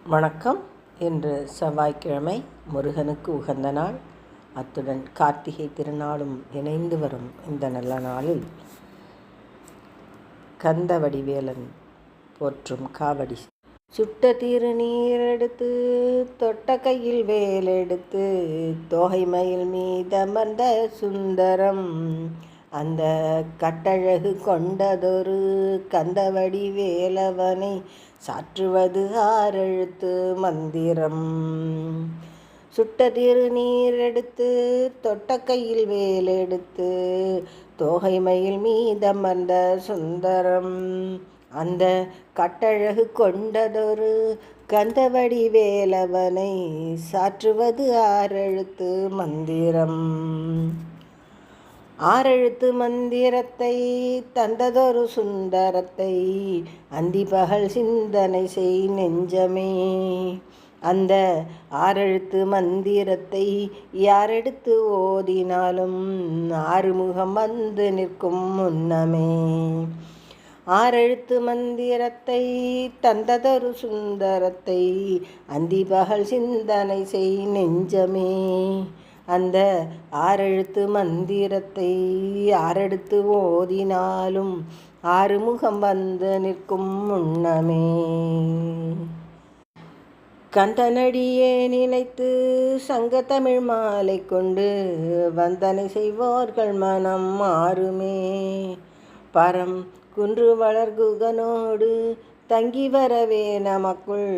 வணக்கம். இன்று செவ்வாய்க்கிழமை, முருகனுக்கு உகந்த நாள். அத்துடன் கார்த்திகை திருநாளும் இணைந்து வரும் இந்த நல்ல நாளில் கந்தவடிவேலன் போற்றும் காவடி. சுட்ட திருநீர் எடுத்து தொட்ட கையில் வேலெடுத்து தோகை மயில் மீதமர்ந்த சுந்தரம் அந்த கட்டழகு கொண்டதொரு கந்தவடி வேலவனை சாற்றுவது ஆறெழுத்து மந்திரம். சுட்ட திருநீர் எடுத்து தொட்ட கையில் வேலெடுத்து தோகை மயில் மீதமர்ந்த சுந்தரம் அந்த கட்டழகு கொண்டதொரு கந்தவடி வேலவனை சாற்றுவது ஆறெழுத்து மந்திரம். ஆறெழுத்து மந்திரத்தை தந்ததொரு சுந்தரத்தை அந்தி பகல் சிந்தனை செய் நெஞ்சமே. அந்த ஆறெழுத்து மந்திரத்தை யாரெடுத்து ஓதினாலும் ஆறுமுகம் வந்து நிற்கும் முன்னமே. ஆறெழுத்து மந்திரத்தை தந்ததொரு சுந்தரத்தை அந்தி பகல் சிந்தனை செய் நெஞ்சமே. அந்த ஆறெழுத்து மந்திரத்தை யாரெடுத்து ஓதினாலும் ஆறுமுகம் வந்து நிற்கும் முன்னமே. கந்தனடியே நினைத்து சங்க தமிழ் மாலை கொண்டு வந்தனை செய்வோர்கள் மனம் மாறுமே. பரம் குன்று வளர்குகனோடு தங்கி வரவே நமக்குள்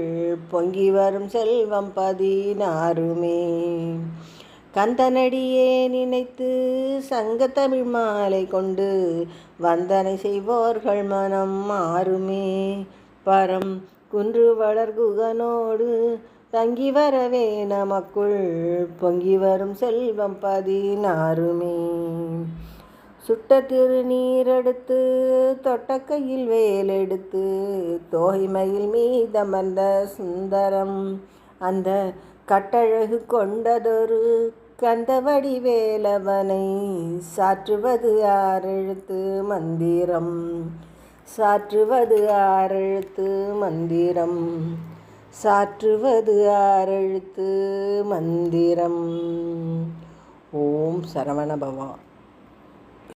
பொங்கி வரும் செல்வம் 16மே. கந்தனடியே நினைத்து சங்க தமிழ் மாலை கொண்டு வந்தனை செய்வோர்கள் மனம் மாறுமே. பரம் குன்று வளர்குகனோடு தங்கி வரவே நமக்குள் பொங்கி வரும் செல்வம் 16மே. சுட்ட திருநீரெடுத்து தொட்ட கையில் வேலெடுத்து தோகை மயில் மீதமர்ந்த சுந்தரம் அந்த கட்டழகு கொண்டதொரு கந்தவடி வேலவனை சாற்றுவது ஆறெழுத்து மந்திரம். சாற்றுவது ஆறெழுத்து மந்திரம். சாற்றுவது ஆறெழுத்து மந்திரம். ஓம் சரவணபவா.